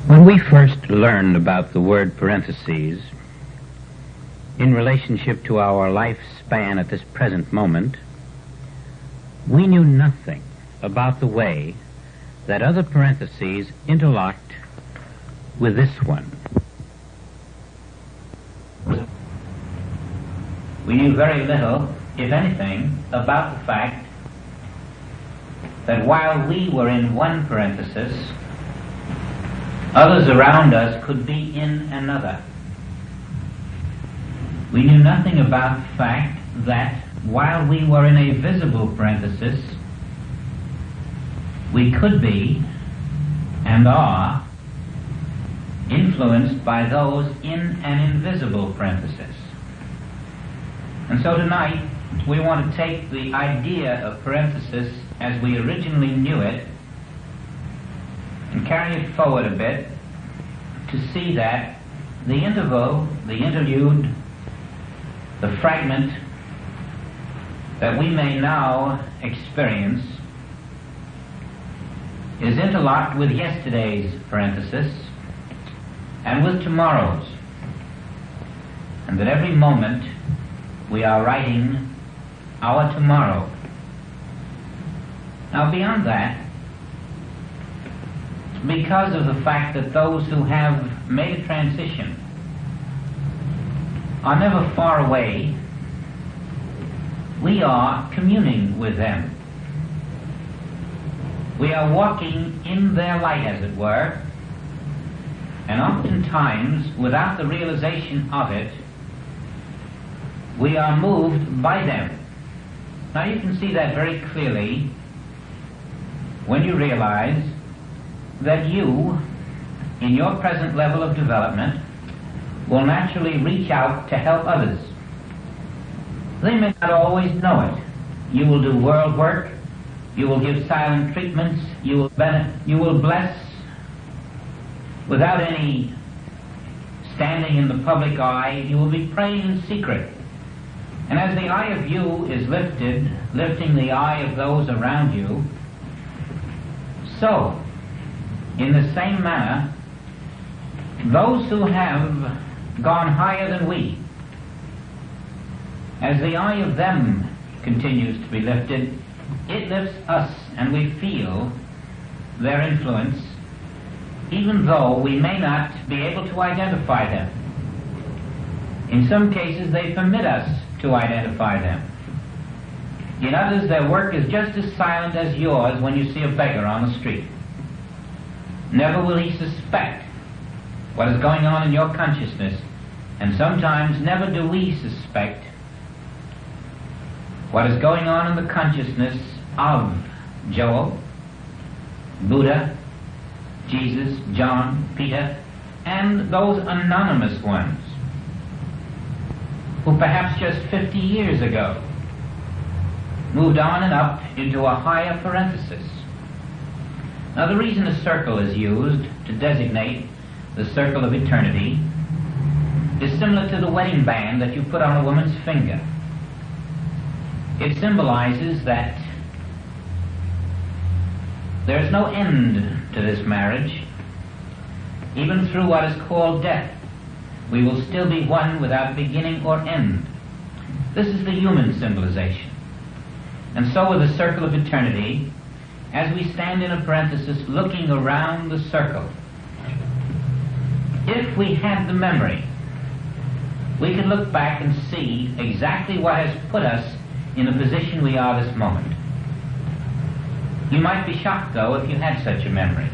When we first learned about the word parentheses in relationship to our lifespan at this present moment, we knew nothing about the way that other parentheses interlocked with this one. We knew very little, if anything, about the fact that while we were in one parenthesis, others around us could be in another. We knew nothing about the fact that while we were in a visible parenthesis, we could be and are influenced by those in an invisible parenthesis. And so tonight we want to take the idea of parenthesis as we originally knew it and carry it forward a bit to see that the interval, the interlude, the fragment that we may now experience is interlocked with yesterday's parenthesis and with tomorrow's, and that every moment we are writing our tomorrow. Now beyond that, because of the fact that those who have made a transition are never far away, we are communing with them. We are walking in their light, as it were, and oftentimes, without the realization of it, we are moved by them. Now you can see that very clearly when you realize that you, in your present level of development, will naturally reach out to help others. They may not always know it. You will do world work, you will give silent treatments, you will bless without any standing in the public eye, you will be praying in secret. And as the eye of you is lifted, lifting the eye of those around you, so, in the same manner, those who have gone higher than we, as the eye of them continues to be lifted, it lifts us and we feel their influence, even though we may not be able to identify them. In some cases, they permit us to identify them. In others, their work is just as silent as yours when you see a beggar on the street. Never will he suspect what is going on in your consciousness, and sometimes never do we suspect what is going on in the consciousness of Joel, Buddha, Jesus, John, Peter, and those anonymous ones who perhaps just 50 years ago moved on and up into a higher parenthesis. Now the reason a circle is used to designate the circle of eternity is similar to the wedding band that you put on a woman's finger. It symbolizes that there is no end to this marriage. Even through what is called death, we will still be one without beginning or end. This is the human symbolization. And so with the circle of eternity, as we stand in a parenthesis looking around the circle, if we had the memory, we could look back and see exactly what has put us in the position we are this moment. You might be shocked, though, if you had such a memory.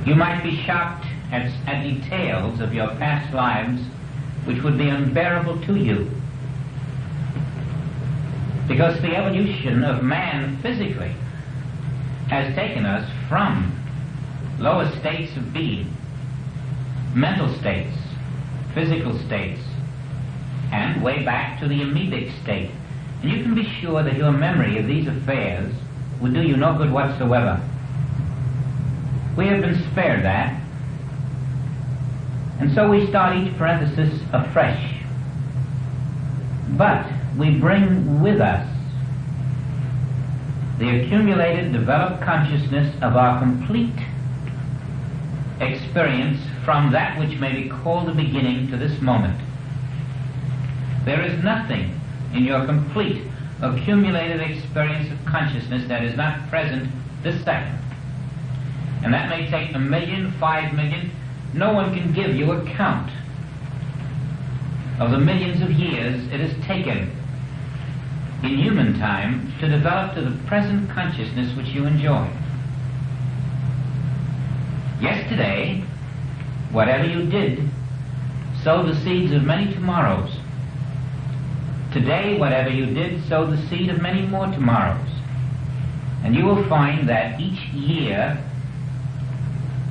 You might be shocked at details of your past lives which would be unbearable to you. Because the evolution of man physically has taken us from lower states of being, mental states, physical states, and way back to the amoebic state. And you can be sure that your memory of these affairs would do you no good whatsoever. We have been spared that. And so we start each parenthesis afresh. But we bring with us the accumulated, developed consciousness of our complete experience from that which may be called the beginning to this moment. There is nothing in your complete accumulated experience of consciousness that is not present this second. And that may take 1 million, 5 million. No one can give you a count of the millions of years it has taken in human time to develop to the present consciousness which you enjoy. Yesterday, whatever you did, sowed the seeds of many tomorrows. Today, whatever you did, sowed the seed of many more tomorrows. And you will find that each year,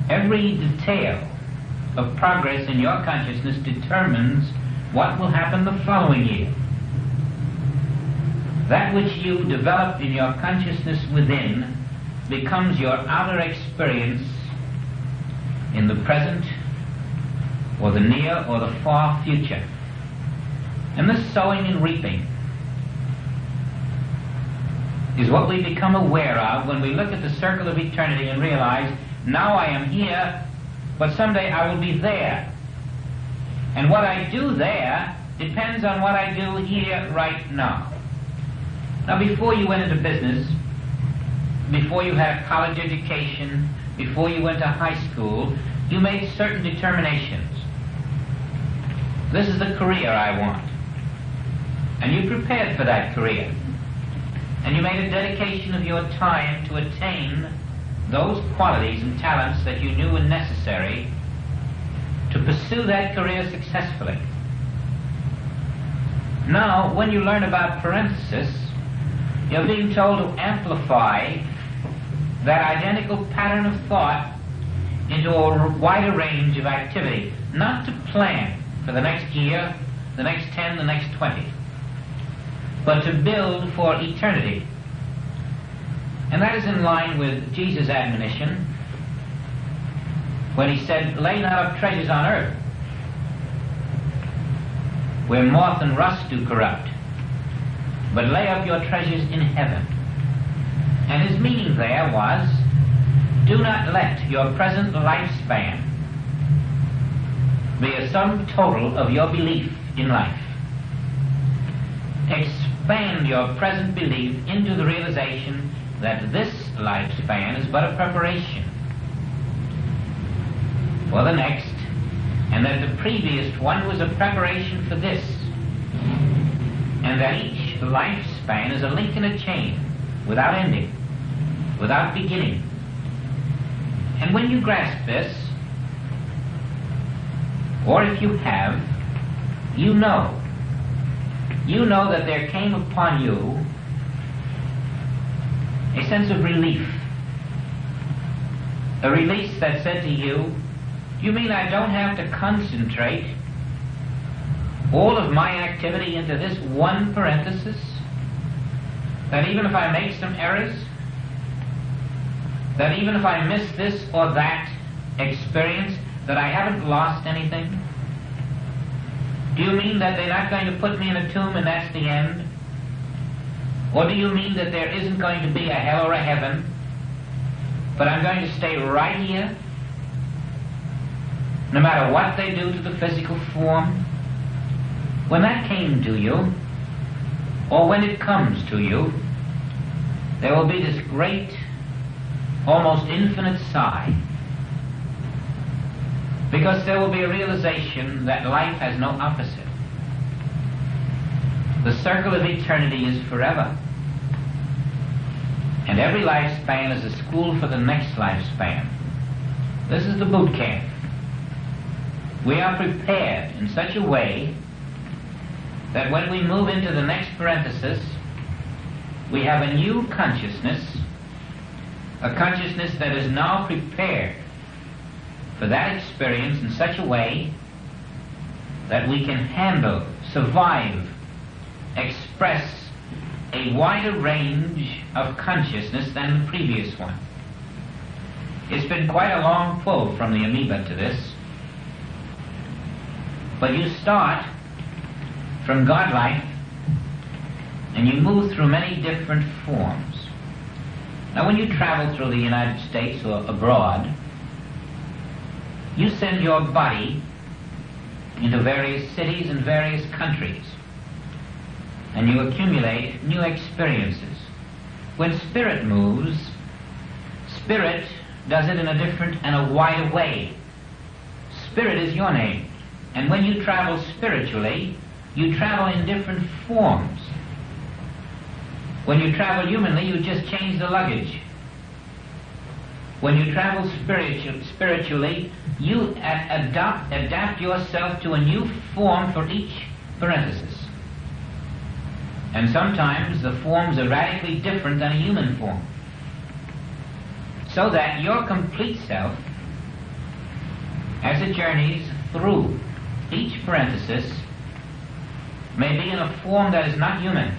every detail of progress in your consciousness determines what will happen the following year. That which you develop in your consciousness within becomes your outer experience in the present or the near or the far future. And this sowing and reaping is what we become aware of when we look at the circle of eternity and realize, now I am here, but someday I will be there. And what I do there depends on what I do here right now. Now, before you went into business, before you had a college education, before you went to high school, you made certain determinations. This is the career I want. And you prepared for that career. And you made a dedication of your time to attain those qualities and talents that you knew were necessary to pursue that career successfully. Now, when you learn about parenthesis, you're being told to amplify that identical pattern of thought into a wider range of activity, not to plan for the next year, the next 10, the next 20, but to build for eternity. And that is in line with Jesus' admonition when he said, lay not up treasures on earth, where moth and rust do corrupt, but lay up your treasures in heaven. And his meaning there was, do not let your present lifespan be a sum total of your belief in life. Expand your present belief into the realization that this lifespan is but a preparation for the next, and that the previous one was a preparation for this, and that each lifespan is a link in a chain, without ending, without beginning. And when you grasp this, or if you have, you know that there came upon you a sense of relief, a release that said to you, you mean I don't have to concentrate all of my activity into this one parenthesis? That even if I make some errors, that even if I miss this or that experience, that I haven't lost anything? Do you mean that they're not going to put me in a tomb and that's the end? Or do you mean that there isn't going to be a hell or a heaven, but I'm going to stay right here, no matter what they do to the physical form? When that came to you, or when it comes to you, there will be this great, almost infinite sigh, because there will be a realization that life has no opposite. The circle of eternity is forever, and every lifespan is a school for the next lifespan. This is the boot camp. We are prepared in such a way that when we move into the next parenthesis, we have a new consciousness, a consciousness that is now prepared for that experience in such a way that we can handle, survive, express a wider range of consciousness than the previous one. It's been quite a long pull from the amoeba to this, but you start from God life and you move through many different forms. Now, when you travel through the United States or abroad, You send your body into various cities and various countries, and you accumulate new experiences. When spirit moves, spirit does it in a different and a wider way. Spirit is your name. And when you travel spiritually, you travel in different forms. When you travel humanly, you just change the luggage. When you travel spiritually, you adapt yourself to a new form for each parenthesis. And sometimes the forms are radically different than a human form. So that your complete self, as it journeys through each parenthesis, may be in a form that is not human.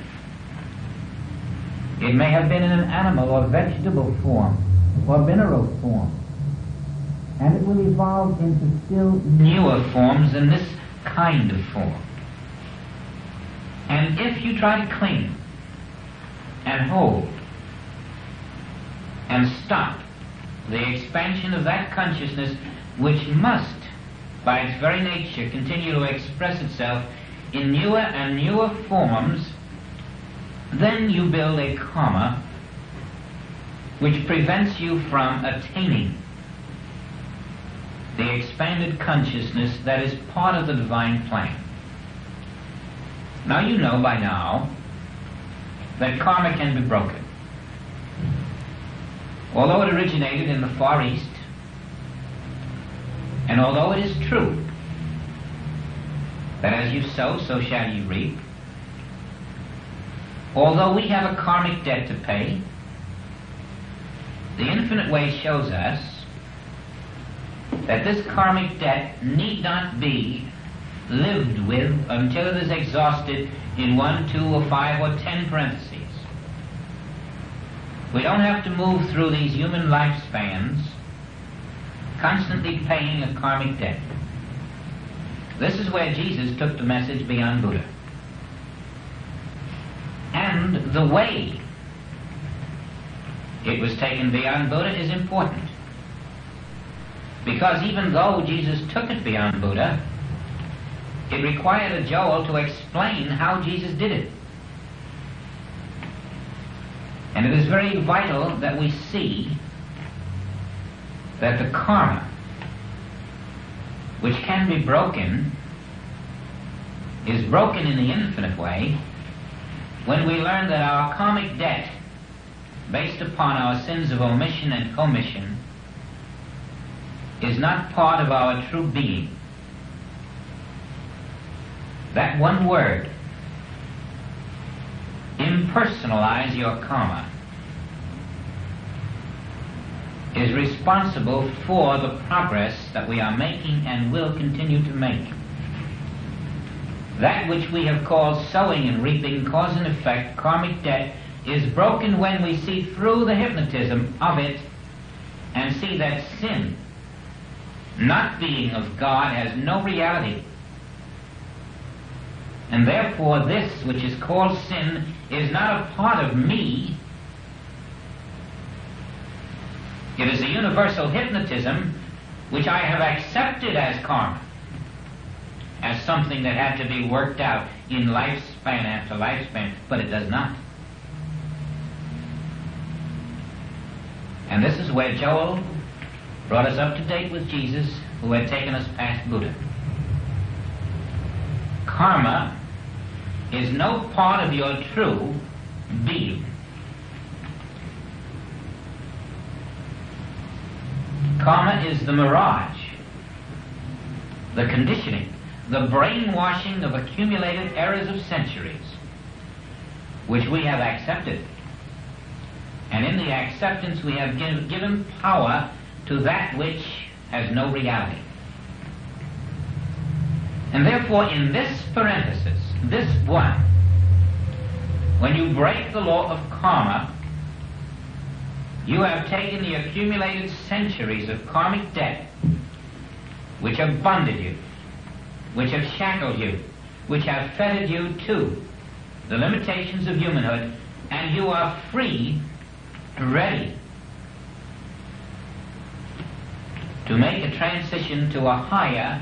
It may have been in an animal or vegetable form or mineral form. And it will evolve into still newer forms than this kind of form. And if you try to cling and hold and stop the expansion of that consciousness, which must, by its very nature, continue to express itself in newer and newer forms, then you build a karma which prevents you from attaining the expanded consciousness that is part of the divine plan. Now you know by now that karma can be broken. Although it originated in the Far East, and although it is true that as you sow, so shall you reap, although we have a karmic debt to pay, the infinite way shows us that this karmic debt need not be lived with until it is exhausted in 1, 2, or 5, or 10 parentheses. We don't have to move through these human lifespans constantly paying a karmic debt. This is where Jesus took the message beyond Buddha. And the way it was taken beyond Buddha is important. Because even though Jesus took it beyond Buddha, it required a Joel to explain how Jesus did it. And it is very vital that we see that the karma, which can be broken, is broken in the infinite way when we learn that our karmic debt, based upon our sins of omission and commission, is not part of our true being. That one word, impersonalize your karma, is responsible for the progress that we are making and will continue to make. That which we have called sowing and reaping, cause and effect, karmic debt, is broken when we see through the hypnotism of it and see that sin, not being of God, has no reality. And therefore this which is called sin is not a part of me. It is a universal hypnotism which I have accepted as karma, as something that had to be worked out in lifespan after lifespan, but it does not. And this is where Joel brought us up to date with Jesus, who had taken us past Buddha. Karma is no part of your true being. Karma is the mirage, the conditioning, the brainwashing of accumulated errors of centuries, which we have accepted. And in the acceptance we have given power to that which has no reality. And therefore in this parenthesis, this one, when you break the law of karma, you have taken the accumulated centuries of karmic debt, which have bonded you, which have shackled you, which have fettered you to the limitations of humanhood, and you are free, ready to make a transition to a higher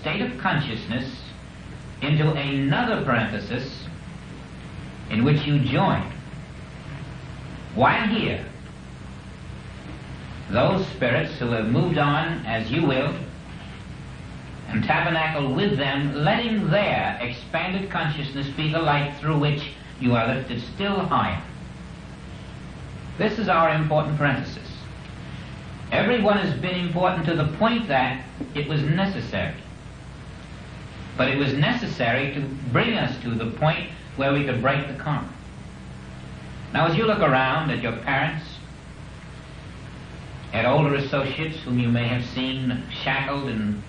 state of consciousness into another parenthesis in which you join. While here, those spirits who have moved on as you will and tabernacle with them, letting their expanded consciousness be the light through which you are lifted still higher. This is our important parenthesis. Everyone has been important to the point that it was necessary. But it was necessary to bring us to the point where we could break the karma. Now, as you look around at your parents, at older associates whom you may have seen shackled and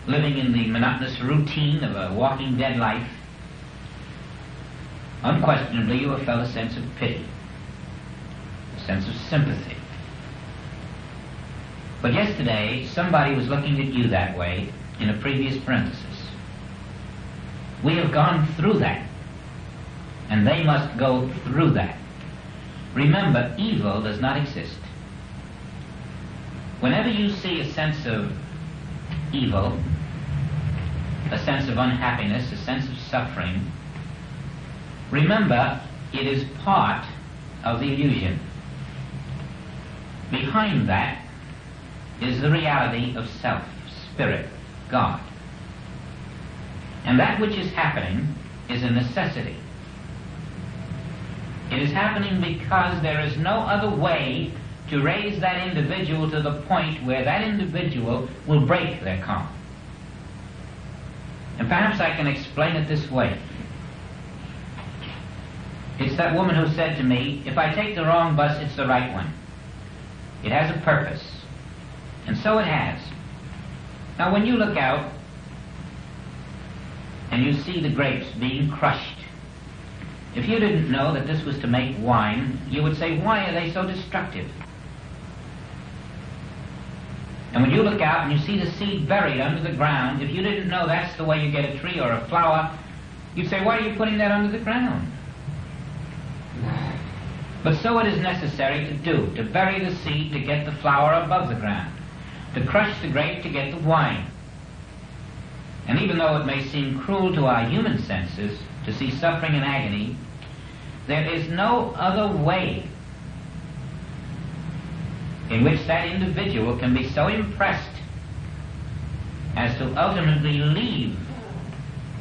living in the monotonous routine of a walking dead life, unquestionably you have felt a sense of pity, a sense of sympathy. But yesterday, somebody was looking at you that way in a previous parenthesis. We have gone through that, and they must go through that. Remember, evil does not exist. Whenever you see a sense of evil, a sense of unhappiness, a sense of suffering, remember, it is part of the illusion. Behind that is the reality of self, spirit, God. And that which is happening is a necessity. It is happening because there is no other way to raise that individual to the point where that individual will break their karma. And perhaps I can explain it this way. It's that woman who said to me, if I take the wrong bus, it's the right one. It has a purpose. And so it has. Now when you look out and you see the grapes being crushed, if you didn't know that this was to make wine, you would say, why are they so destructive? And when you look out and you see the seed buried under the ground, if you didn't know that's the way you get a tree or a flower, you'd say, why are you putting that under the ground? But so it is necessary to do, to bury the seed to get the flower above the ground, to crush the grape to get the wine. And even though it may seem cruel to our human senses to see suffering and agony, there is no other way in which that individual can be so impressed as to ultimately leave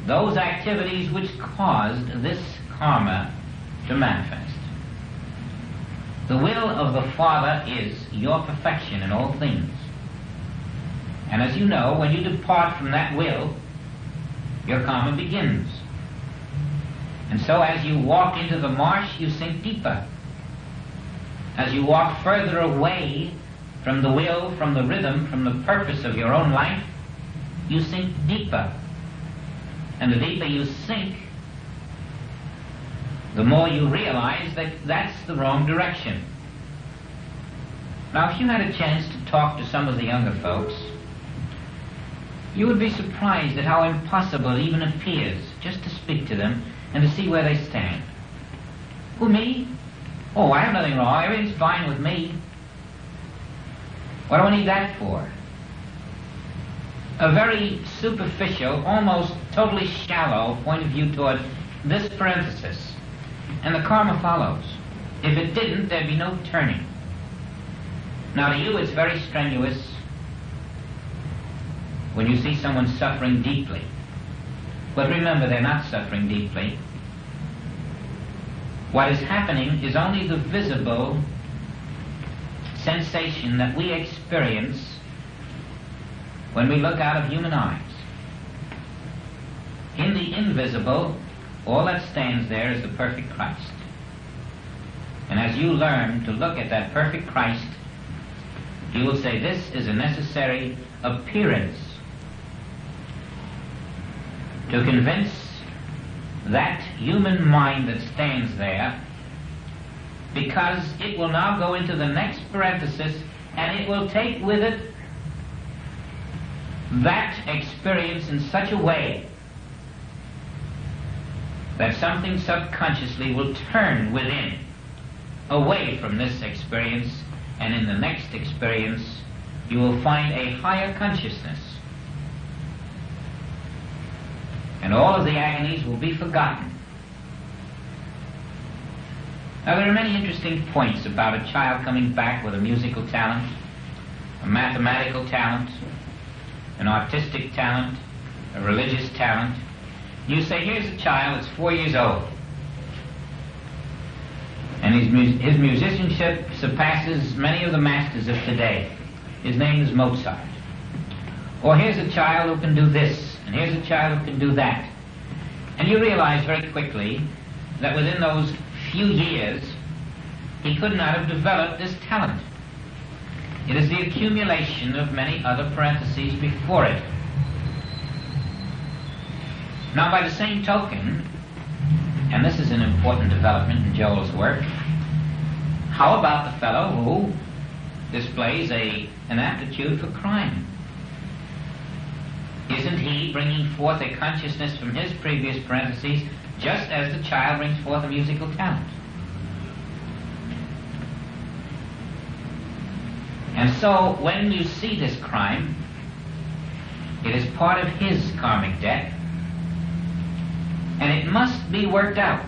those activities which caused this karma to manifest. The will of the Father is your perfection in all things. And as you know, when you depart from that will, your karma begins. And so as you walk into the marsh, you sink deeper. As you walk further away from the will, from the rhythm, from the purpose of your own life, you sink deeper. And the deeper you sink, the more you realize that that's the wrong direction. Now, if you had a chance to talk to some of the younger folks, you would be surprised at how impossible it even appears just to speak to them and to see where they stand. Who, me? Oh, I have nothing wrong. Everything's fine with me. What do I need that for? A very superficial, almost totally shallow point of view toward this parenthesis. And the karma follows. If it didn't, there'd be no turning. Now to you it's very strenuous when you see someone suffering deeply. But remember, they're not suffering deeply. What is happening is only the visible sensation that we experience when we look out of human eyes. In the invisible, all that stands there is the perfect Christ. And as you learn to look at that perfect Christ, you will say, this is a necessary appearance to convince that human mind that stands there, because it will now go into the next parenthesis and it will take with it that experience in such a way that something subconsciously will turn within, away from this experience, and in the next experience you will find a higher consciousness. And all of the agonies will be forgotten. Now, there are many interesting points about a child coming back with a musical talent, a mathematical talent, an artistic talent, a religious talent. You say, here's a child that's 4 years old, and his musicianship surpasses many of the masters of today. His name is Mozart. Or here's a child who can do this, and here's a child who can do that. And you realize very quickly that within those few years, he could not have developed this talent. It is the accumulation of many other parentheses before it. Now, by the same token, and this is an important development in Joel's work, how about the fellow who displays an aptitude for crime? Isn't he bringing forth a consciousness from his previous parentheses, just as the child brings forth a musical talent? And so, when you see this crime, it is part of his karmic debt, and it must be worked out.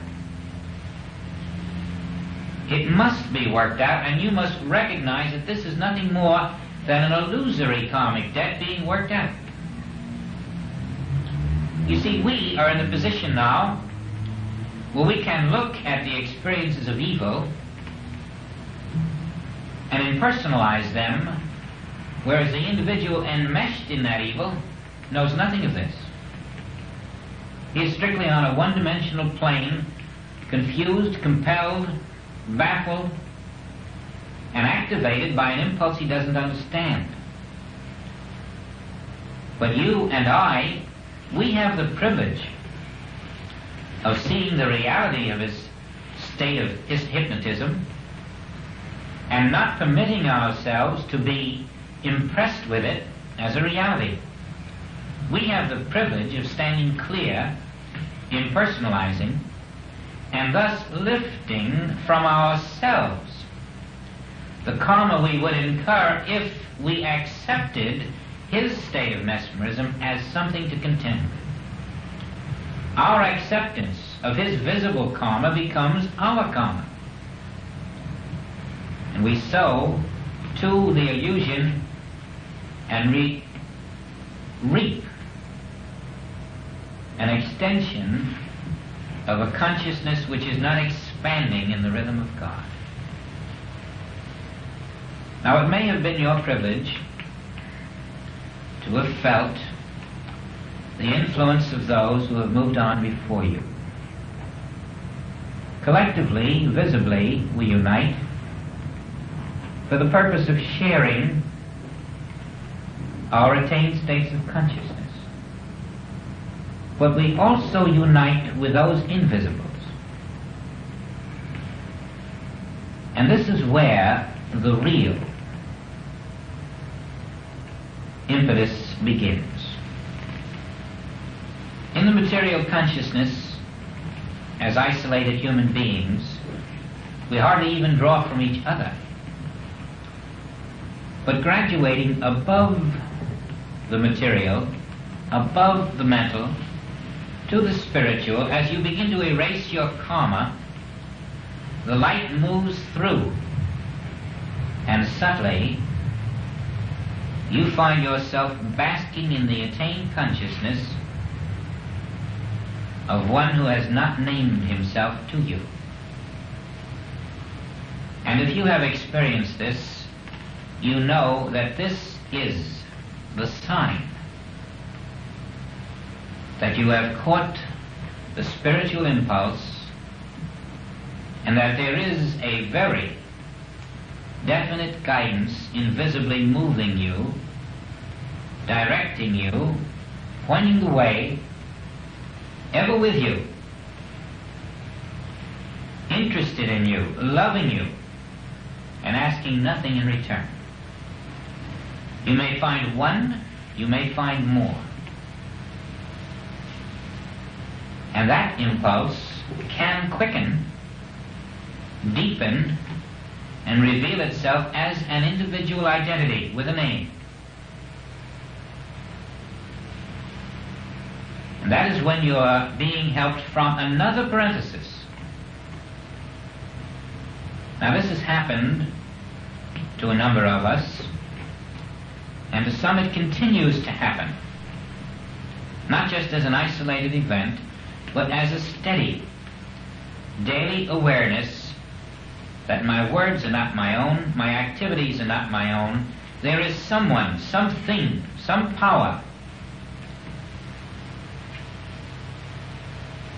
It must be worked out, and you must recognize that this is nothing more than an illusory karmic debt being worked out. You see, we are in the position now where we can look at the experiences of evil and impersonalize them, whereas the individual enmeshed in that evil knows nothing of this. He is strictly on a one-dimensional plane, confused, compelled, baffled, and activated by an impulse he doesn't understand. But you and I, we have the privilege of seeing the reality of his state of hypnotism and not permitting ourselves to be impressed with it as a reality. We have the privilege of standing clear, impersonalizing, and thus lifting from ourselves the karma we would incur if we accepted his state of mesmerism as something to contend with. Our acceptance of his visible karma becomes our karma. And we sow to the illusion and reap an extension of a consciousness which is not expanding in the rhythm of God. Now, it may have been your privilege to have felt the influence of those who have moved on before you. Collectively, visibly, we unite for the purpose of sharing our attained states of consciousness. But we also unite with those invisibles. And this is where the real impetus begins. In the material consciousness, as isolated human beings, we hardly even draw from each other. But graduating above the material, above the mental, to the spiritual, as you begin to erase your karma, the light moves through, and subtly you find yourself basking in the attained consciousness of one who has not named himself to you. And if you have experienced this, you know that this is the sign that you have caught the spiritual impulse and that there is a very definite guidance invisibly moving you, directing you, pointing the way, ever with you, interested in you, loving you, and asking nothing in return. You may find one, you may find more. And that impulse can quicken, deepen, and reveal itself as an individual identity with a name. And that is when you are being helped from another parenthesis. Now this has happened to a number of us, and to some it continues to happen. Not just as an isolated event, but as a steady, daily awareness that my words are not my own, my activities are not my own. There is someone, something, some power.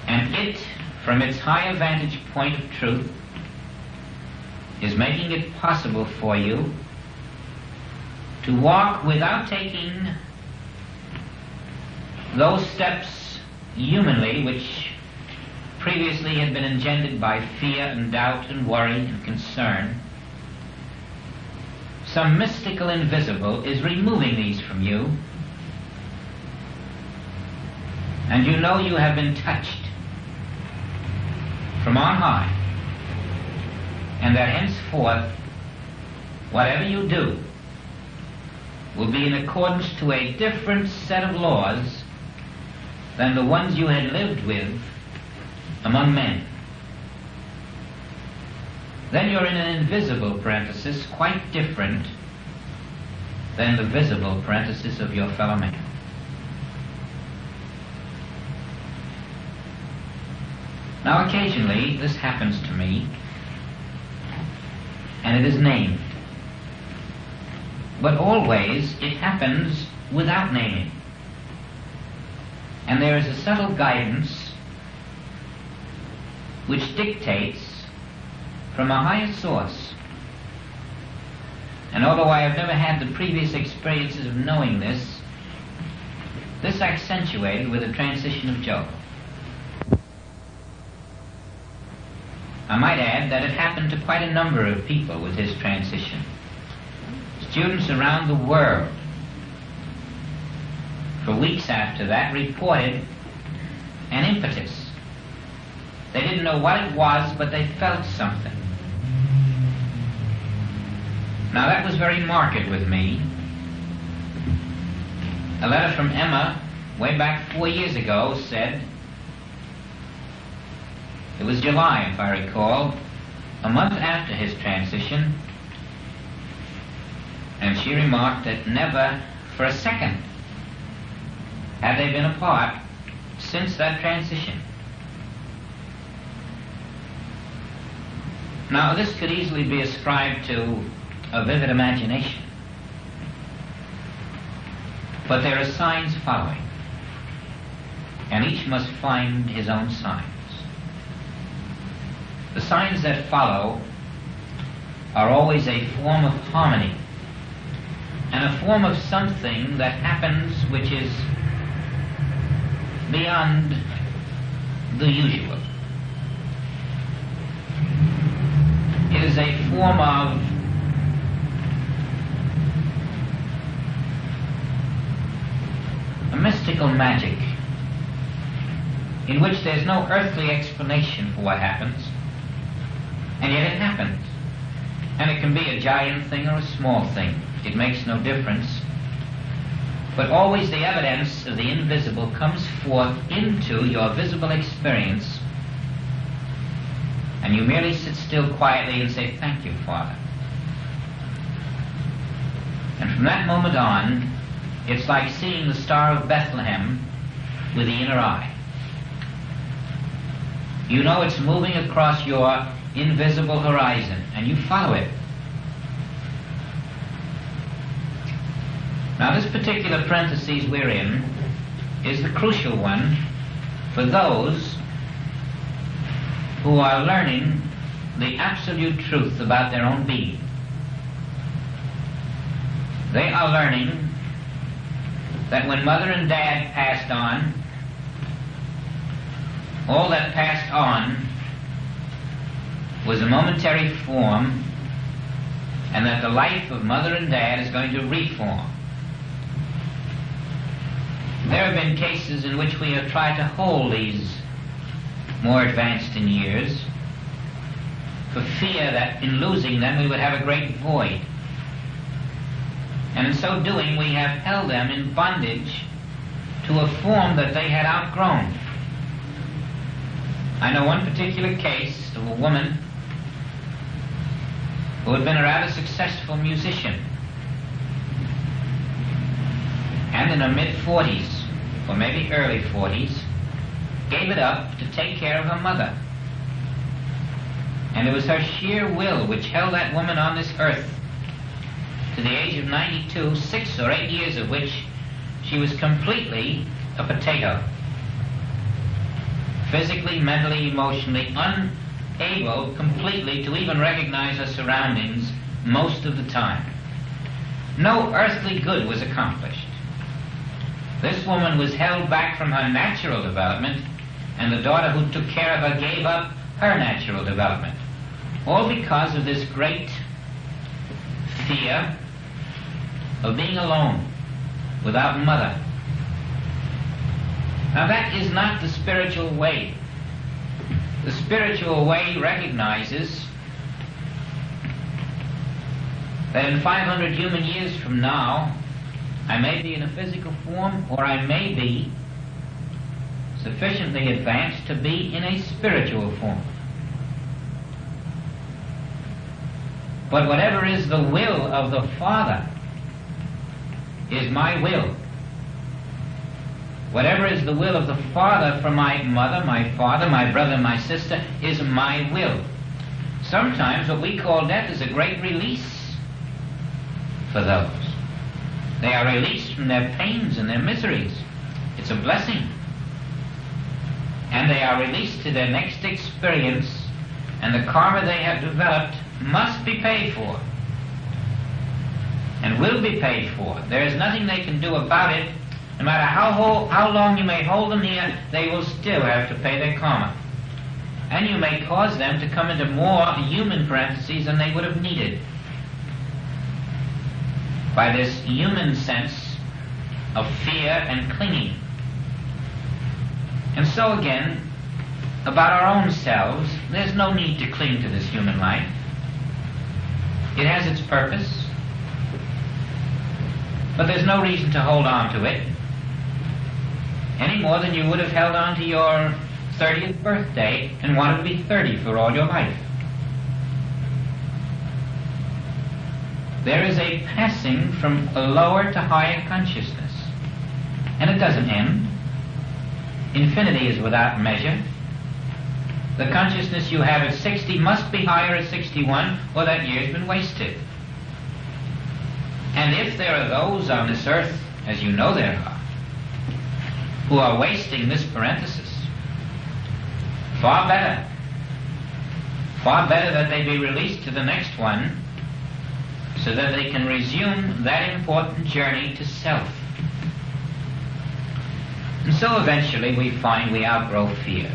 And it, from its higher vantage point of truth, is making it possible for you to walk without taking those steps humanly which previously had been engendered by fear and doubt and worry and concern. Some mystical invisible is removing these from you, and you know you have been touched from on high, and that henceforth whatever you do will be in accordance to a different set of laws than the ones you had lived with among men. Then you're in an invisible parenthesis, quite different than the visible parenthesis of your fellow man. Now occasionally this happens to me, and it is named. But always it happens without naming. And there is a subtle guidance which dictates from a higher source. And although I have never had the previous experiences of knowing this accentuated with the transition of Job. I might add that it happened to quite a number of people with his transition. Students around the world, for weeks after that, reported an impetus. They didn't know what it was, but they felt something. Now that was very marked with me. A letter from Emma, way back 4 years ago, said, it was July, if I recall, a month after his transition, and she remarked that never for a second had they been apart since that transition. Now this could easily be ascribed to a vivid imagination, but there are signs following, and each must find his own signs. The signs that follow are always a form of harmony, and a form of something that happens which is beyond the usual. It is a form of a mystical magic in which there's no earthly explanation for what happens, and yet it happens. And it can be a giant thing or a small thing. It makes no difference. But always the evidence of the invisible comes forth into your visible experience, and you merely sit still quietly and say, "Thank you, Father." And from that moment on, it's like seeing the Star of Bethlehem with the inner eye. You know it's moving across your invisible horizon, and you follow it. Now this particular parenthesis we're in is the crucial one for those who are learning the absolute truth about their own being. They are learning that when Mother and Dad passed on, all that passed on was a momentary form, and that the life of Mother and Dad is going to reform. There have been cases in which we have tried to hold these more advanced in years, for fear that in losing them we would have a great void. And in so doing we have held them in bondage to a form that they had outgrown. I know one particular case of a woman who had been a rather successful musician, and in her mid-40s, or maybe early 40s, gave it up to take care of her mother. And it was her sheer will which held that woman on this earth to the age of 92, 6 or 8 years of which she was completely a potato. Physically, mentally, emotionally, unable completely to even recognize her surroundings most of the time. No earthly good was accomplished. This woman was held back from her natural development, and the daughter who took care of her gave up her natural development. All because of this great fear of being alone, without mother. Now that is not the spiritual way. The spiritual way recognizes that in 500 human years from now, I may be in a physical form, or I may be sufficiently advanced to be in a spiritual form. But whatever is the will of the Father is my will. Whatever is the will of the Father for my mother, my father, my brother, my sister, is my will. Sometimes what we call death is a great release for those. They are released from their pains and their miseries. It's a blessing. And they are released to their next experience, and the karma they have developed must be paid for, and will be paid for. There is nothing they can do about it. No matter how long you may hold them here, they will still have to pay their karma. And you may cause them to come into more human parentheses than they would have needed, by this human sense of fear and clinging. And so again, about our own selves, there's no need to cling to this human life. It has its purpose, but there's no reason to hold on to it any more than you would have held on to your 30th birthday and wanted to be 30 for all your life. There is a passing from a lower to higher consciousness, and it doesn't end. Infinity is without measure. The consciousness you have at 60 must be higher at 61, or that year's been wasted. And if there are those on this earth, as you know there are, who are wasting this parenthesis, far better that they be released to the next one, so that they can resume that important journey to self. And so eventually we find we outgrow fear.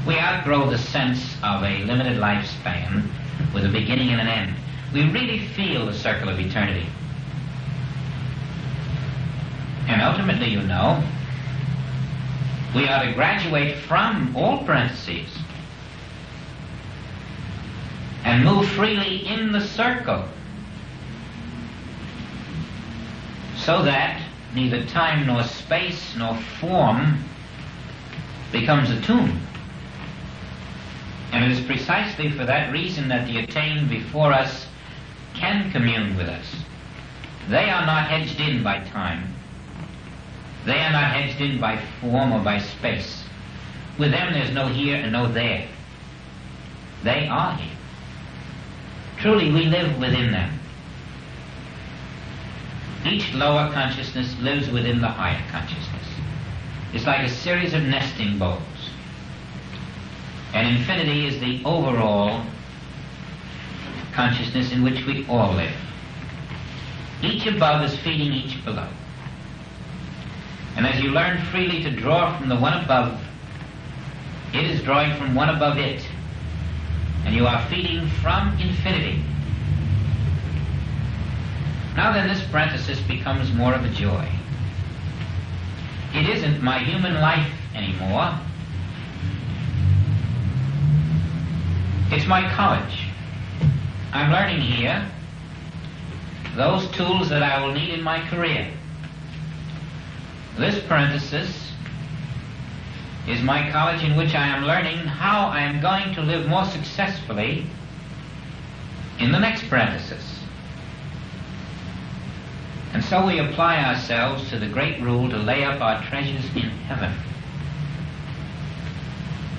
We outgrow the sense of a limited lifespan with a beginning and an end. We really feel the circle of eternity. And ultimately, you know, we are to graduate from all parentheses and move freely in the circle, so that neither time nor space nor form becomes a tomb. And it is precisely for that reason that the attained before us can commune with us. They are not hedged in by time. They are not hedged in by form or by space. With them there's no here and no there. They are here. Truly, we live within them. Each lower consciousness lives within the higher consciousness. It's like a series of nesting bows. And infinity is the overall consciousness in which we all live. Each above is feeding each below. And as you learn freely to draw from the one above, it is drawing from one above it. And you are feeding from infinity. Now then, this parenthesis becomes more of a joy. It isn't my human life anymore. It's my college. I'm learning here those tools that I will need in my career. This parenthesis is my college in which I am learning how I am going to live more successfully in the next parenthesis. And so we apply ourselves to the great rule to lay up our treasures in heaven.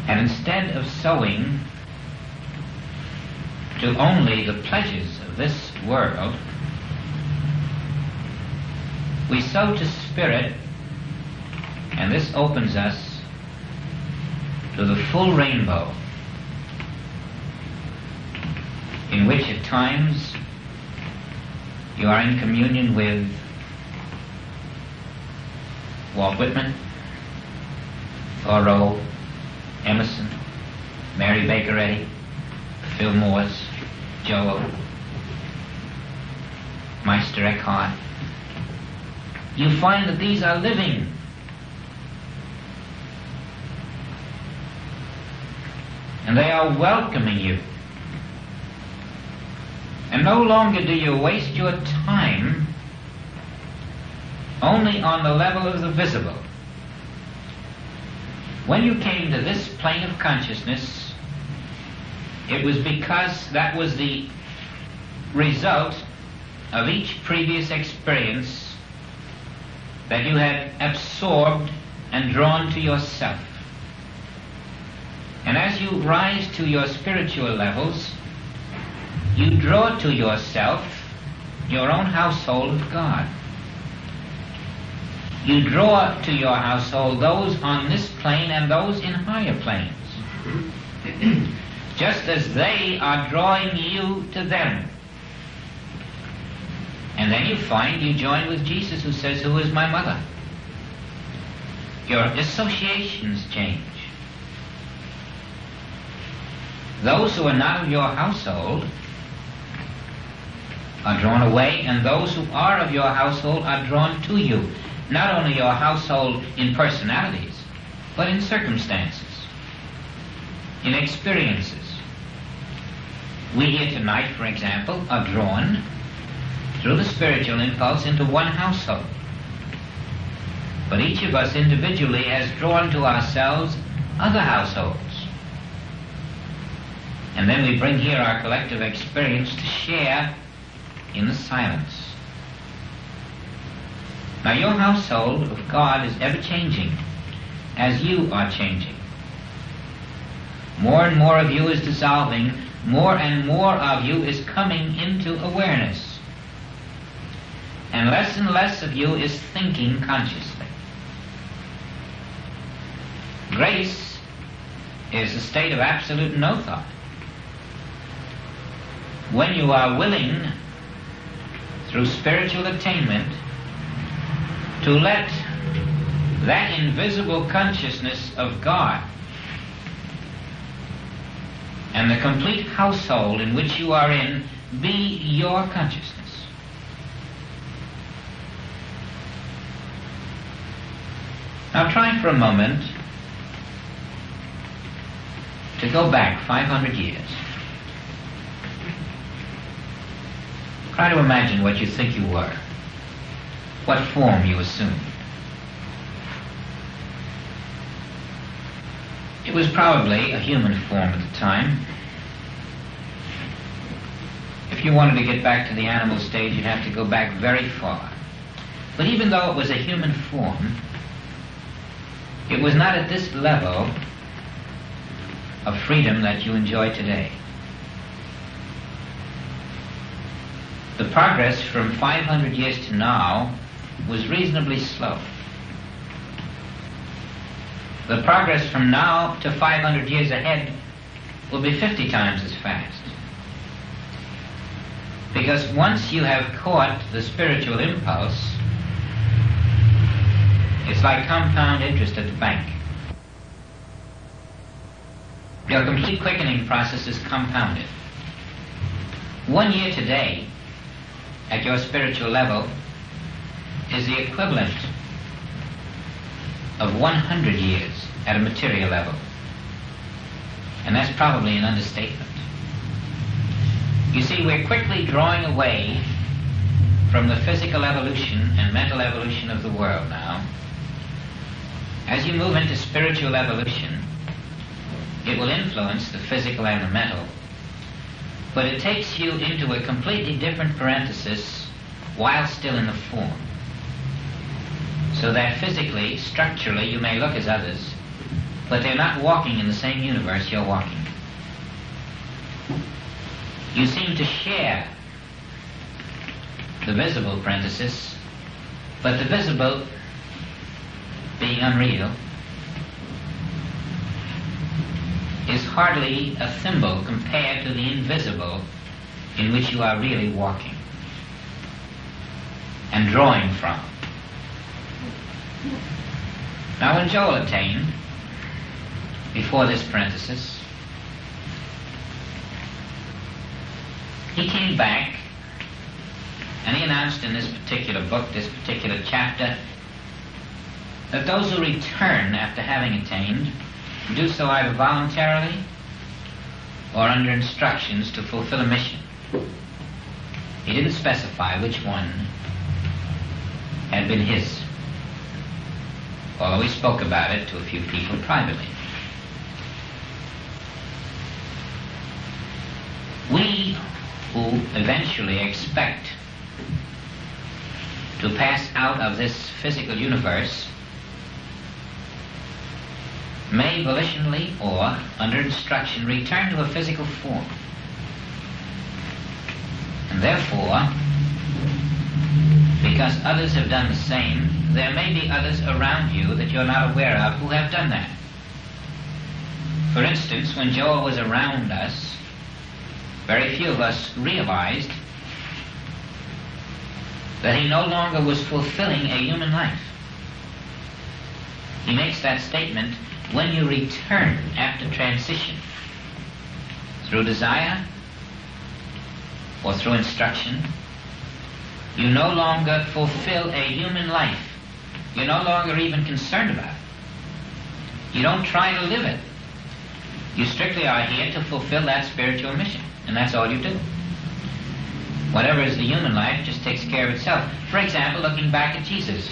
And instead of sowing to only the pleasures of this world, we sow to spirit, and this opens us to the full rainbow, in which at times you are in communion with Walt Whitman, Thoreau, Emerson, Mary Baker Eddy, Phil Morse, Joel, Meister Eckhart. You find that these are living. And they are welcoming you. And no longer do you waste your time only on the level of the visible. When you came to this plane of consciousness, it was because that was the result of each previous experience that you had absorbed and drawn to yourself. And as you rise to your spiritual levels, you draw to yourself your own household of God. You draw to your household those on this plane and those in higher planes, just as they are drawing you to them. And then you find you join with Jesus, who says, "Who is my mother?" Your associations change. Those who are not of your household are drawn away, and those who are of your household are drawn to you. Not only your household in personalities, but in circumstances, in experiences. We here tonight, for example, are drawn through the spiritual impulse into one household. But each of us individually has drawn to ourselves other households. And then we bring here our collective experience to share in the silence. Now your household of God is ever changing as you are changing. More and more of you is dissolving, more and more of you is coming into awareness. And less of you is thinking consciously. Grace is a state of absolute no thought. When you are willing, through spiritual attainment, to let that invisible consciousness of God and the complete household in which you are in be your consciousness. Now try for a moment to go back 500 years. Try to imagine what you think you were, what form you assumed. It was probably a human form at the time. If you wanted to get back to the animal stage, you'd have to go back very far. But even though it was a human form, it was not at this level of freedom that you enjoy today. The progress from 500 years to now was reasonably slow. The progress from now to 500 years ahead will be 50 times as fast. Because once you have caught the spiritual impulse, it's like compound interest at the bank. Your complete quickening process is compounded. 1 year today, at your spiritual level, is the equivalent of 100 years at a material level. And that's probably an understatement. You see, we're quickly drawing away from the physical evolution and mental evolution of the world now. As you move into spiritual evolution, it will influence the physical and the mental, but it takes you into a completely different parenthesis while still in the form. So that physically, structurally, you may look as others, but they're not walking in the same universe you're walking. You seem to share the visible parenthesis, but the visible, being unreal, is hardly a thimble compared to the invisible in which you are really walking and drawing from. Now, when Joel attained, before this parenthesis, he came back and he announced in this particular book, this particular chapter, that those who return after having attained do so either voluntarily or under instructions to fulfill a mission. He didn't specify which one had been his, although he spoke about it to a few people privately. We who eventually expect to pass out of this physical universe may volitionally or under instruction return to a physical form. And therefore, because others have done the same, there may be others around you that you're not aware of who have done that. For instance, when Joel was around us, very few of us realized that he no longer was fulfilling a human life. He makes that statement, when you return after transition, through desire or through instruction, you no longer fulfill a human life. You're no longer even concerned about it. You don't try to live it. You strictly are here to fulfill that spiritual mission, and that's all you do. Whatever is the human life just takes care of itself. For example, looking back at Jesus,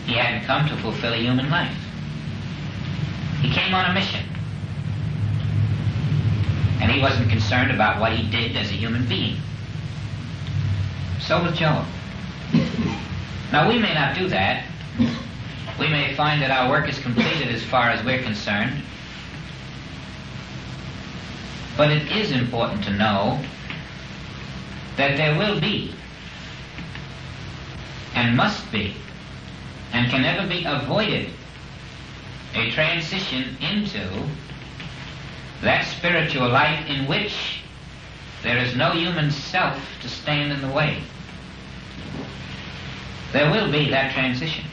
he hadn't come to fulfill a human life. He came on a mission, and he wasn't concerned about what he did as a human being. So was Joel. Now, we may not do that. We may find that our work is completed as far as we're concerned, but it is important to know that there will be, and must be, and can never be avoided, a transition into that spiritual life in which there is no human self to stand in the way. There will be that transition.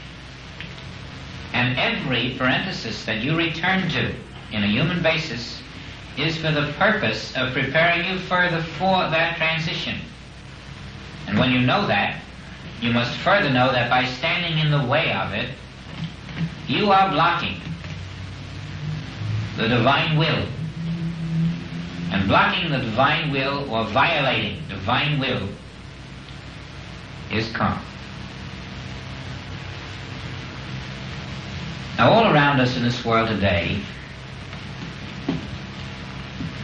And every parenthesis that you return to in a human basis is for the purpose of preparing you further for that transition. And when you know that, you must further know that by standing in the way of it, you are blocking the divine will. And blocking the divine will or violating divine will is karma. Now, all around us in this world today,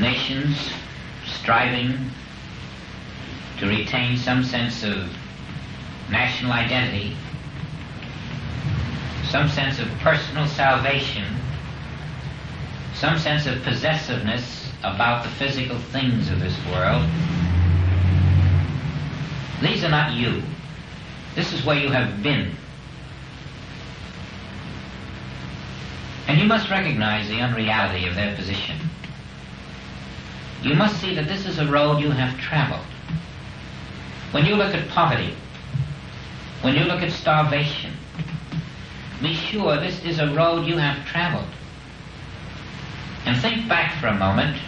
nations striving to retain some sense of national identity, some sense of personal salvation, some sense of possessiveness about the physical things of this world. These are not you. This is where you have been. And you must recognize the unreality of their position. You must see that this is a road you have traveled. When you look at poverty, when you look at starvation, be sure this is a road you have traveled. And think back for a moment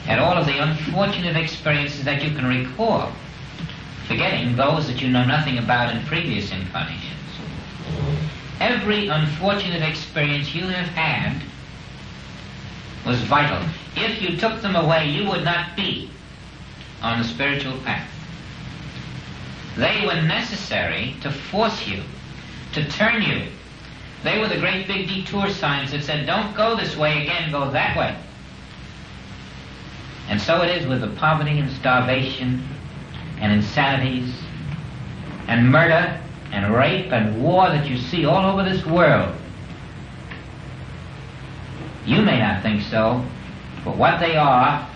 at all of the unfortunate experiences that you can recall, forgetting those that you know nothing about in previous incarnations. Every unfortunate experience you have had was vital. If you took them away, you would not be on the spiritual path. They were necessary to force you, to turn you. They were the great big detour signs that said, don't go this way again, go that way. And so it is with the poverty and starvation and insanities and murder and rape and war that you see all over this world. You may not think so, but what they are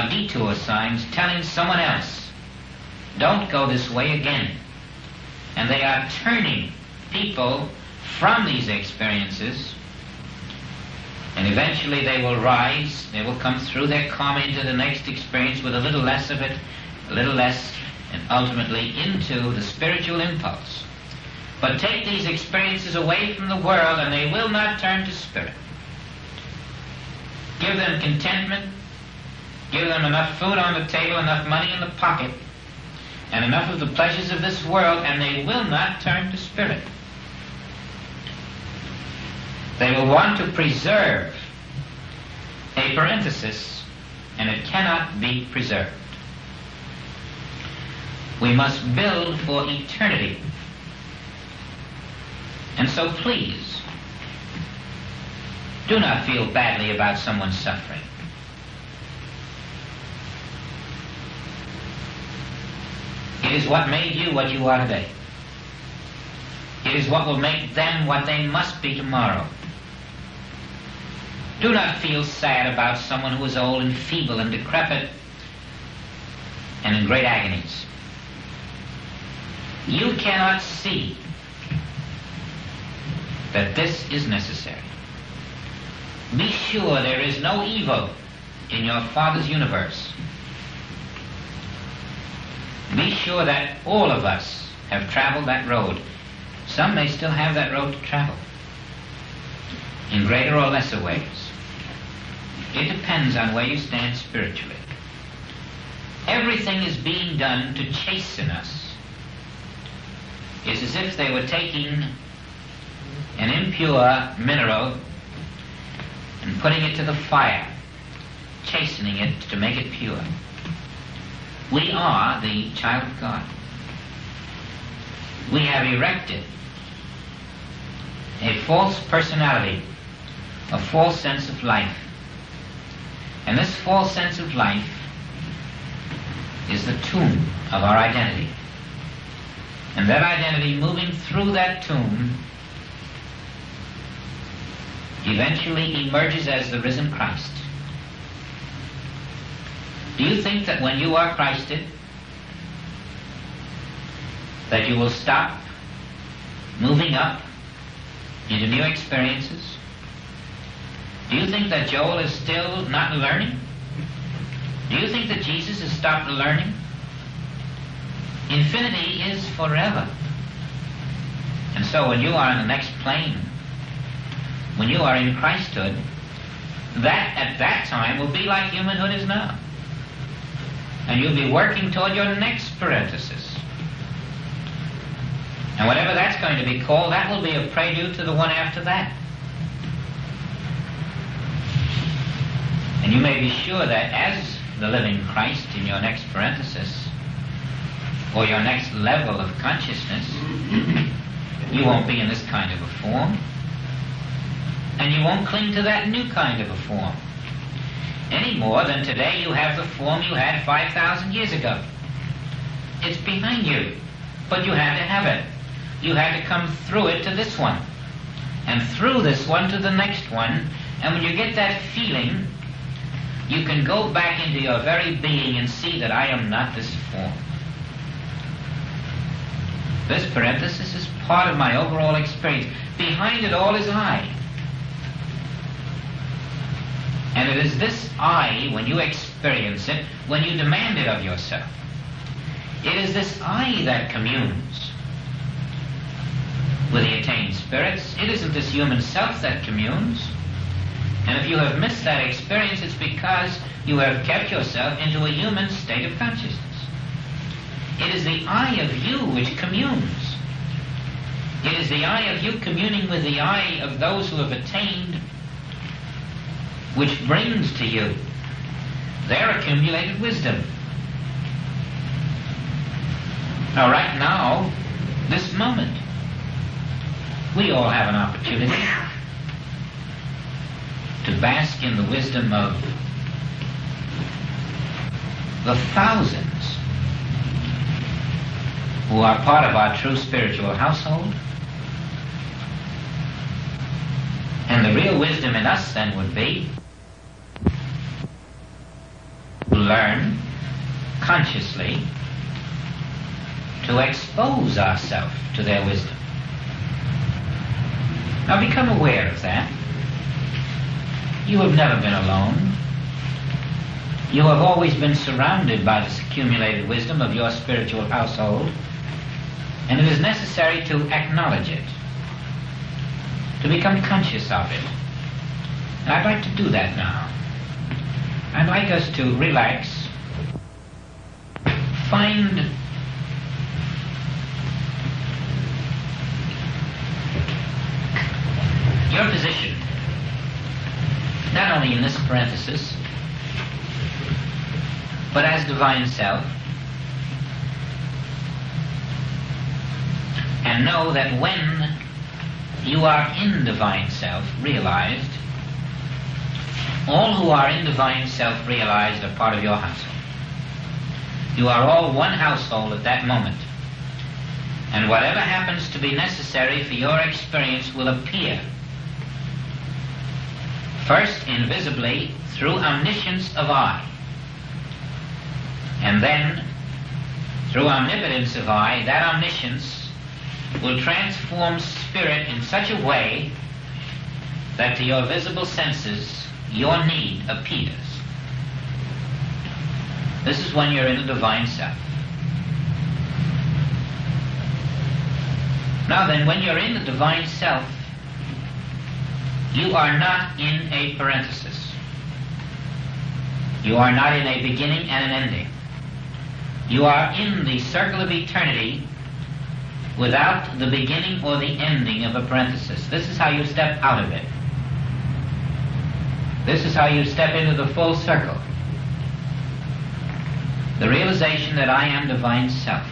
detour signs telling someone else, don't go this way again. And they are turning people from these experiences, and eventually they will rise, they will come through their karma into the next experience with a little less of it, a little less, and ultimately into the spiritual impulse. But take these experiences away from the world and they will not turn to spirit. Give them contentment, give them enough food on the table, enough money in the pocket, and enough of the pleasures of this world, and they will not turn to spirit. They will want to preserve a parenthesis, and it cannot be preserved. We must build for eternity. And so please, do not feel badly about someone's suffering. It is what made you what you are today. It is what will make them what they must be tomorrow. Do not feel sad about someone who is old and feeble and decrepit and in great agonies. You cannot see that this is necessary. Be sure there is no evil in your Father's universe. Be sure that all of us have traveled that road. Some may still have that road to travel, in greater or lesser ways. It depends on where you stand spiritually. Everything is being done to chasten us. It's as if they were taking an impure mineral and putting it to the fire, chastening it to make it pure. We are the child of God. We have erected a false personality, a false sense of life. And this false sense of life is the tomb of our identity. And that identity, moving through that tomb, eventually emerges as the risen Christ. Do you think that when you are Christed, that you will stop moving up into new experiences? Do you think that Joel is still not learning? Do you think that Jesus has stopped learning? Infinity is forever. And so when you are in the next plane, when you are in Christhood, that at that time will be like humanhood is now. And you'll be working toward your next parenthesis. And whatever that's going to be called, that will be a prelude to the one after that. And you may be sure that as the living Christ in your next parenthesis, or your next level of consciousness, you won't be in this kind of a form. And you won't cling to that new kind of a form. Any more than today you have the form you had 5,000 years ago. It's behind you, but you had to have it. You had to come through it to this one, and through this one to the next one, and when you get that feeling, you can go back into your very being and see that I am not this form. This parenthesis is part of my overall experience. Behind it all is I. And it is this I, when you experience it, when you demand it of yourself. It is this I that communes with the attained spirits. It isn't this human self that communes. And if you have missed that experience, it's because you have kept yourself into a human state of consciousness. It is the I of you which communes. It is the I of you communing with the I of those who have attained, which brings to you their accumulated wisdom. Now, right now, this moment, we all have an opportunity to bask in the wisdom of the thousands who are part of our true spiritual household. And the real wisdom in us then would be to learn consciously to expose ourselves to their wisdom. Now become aware of that. You have never been alone. You have always been surrounded by this accumulated wisdom of your spiritual household, and it is necessary to acknowledge it, to become conscious of it. And I'd like to do that now. I'd like us to relax, find your position, not only in this parenthesis, but as divine self, and know that when you are in divine self realized, all who are in divine self realized are part of your household. You are all one household at that moment, and whatever happens to be necessary for your experience will appear first invisibly through omniscience of I, and then through omnipotence of I. That omniscience will transform spirit in such a way that to your visible senses your need appears. This is when you're in the divine self. Now then, when you're in the divine self, you are not in a parenthesis. You are not in a beginning and an ending. You are in the circle of eternity without the beginning or the ending of a parenthesis. This is how you step out of it. This is how you step into the full circle. The realization that I am divine self.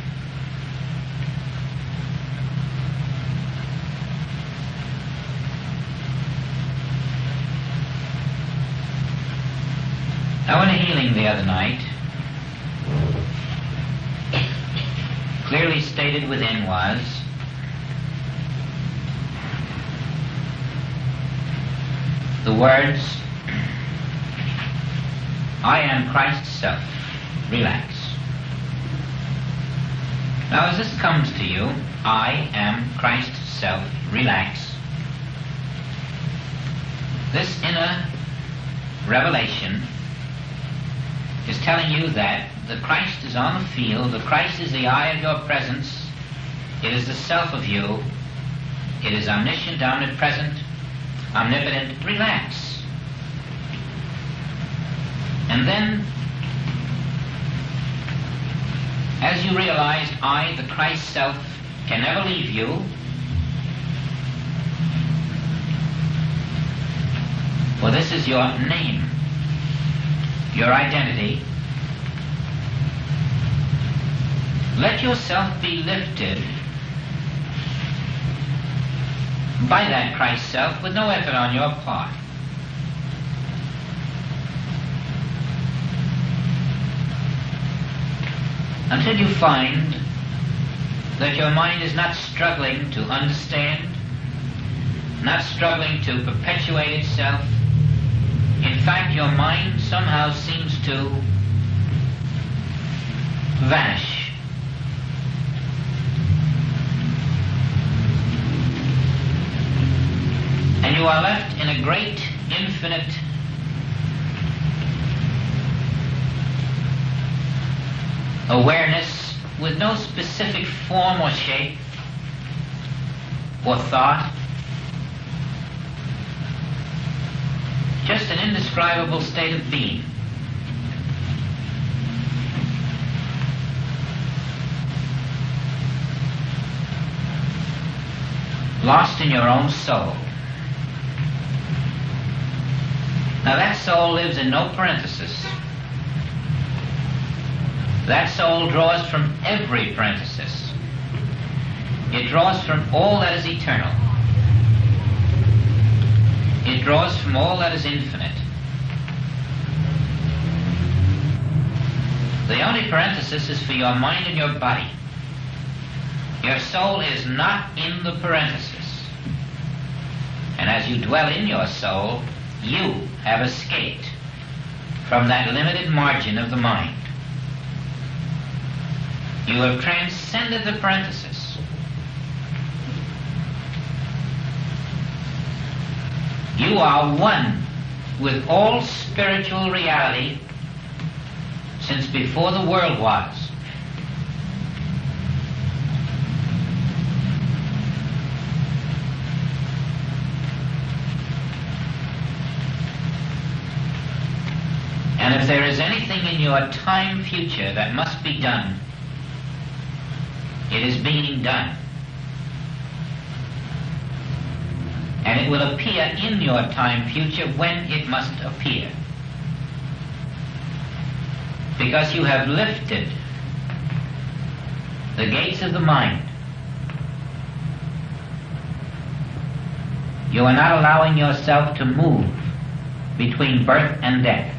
Now, in a healing the other night, clearly stated within was, the words, I am Christ's self. Relax. Now, as this comes to you, I am Christ's self. Relax. This inner revelation is telling you that the Christ is on the field, the Christ is the I of your presence, it is the self of you, it is omniscient, omnipresent, omnipotent. Relax. And then, as you realize I, the Christ self, can never leave you, for this is your name, your identity, let yourself be lifted by that Christ self with no effort on your part. Until you find that your mind is not struggling to understand, not struggling to perpetuate itself. In fact, your mind somehow seems to vanish. And you are left in a great, infinite awareness with no specific form or shape or thought, just an indescribable state of being. Lost in your own soul. Now that soul lives in no parenthesis. That soul draws from every parenthesis. It draws from all that is eternal. It draws from all that is infinite. The only parenthesis is for your mind and your body. Your soul is not in the parenthesis. And as you dwell in your soul, you have escaped from that limited margin of the mind. You have transcended the parenthesis. You are one with all spiritual reality since before the world was. And if there is anything in your time future that must be done, it is being done. And it will appear in your time future when it must appear. Because you have lifted the gates of the mind. You are not allowing yourself to move between birth and death.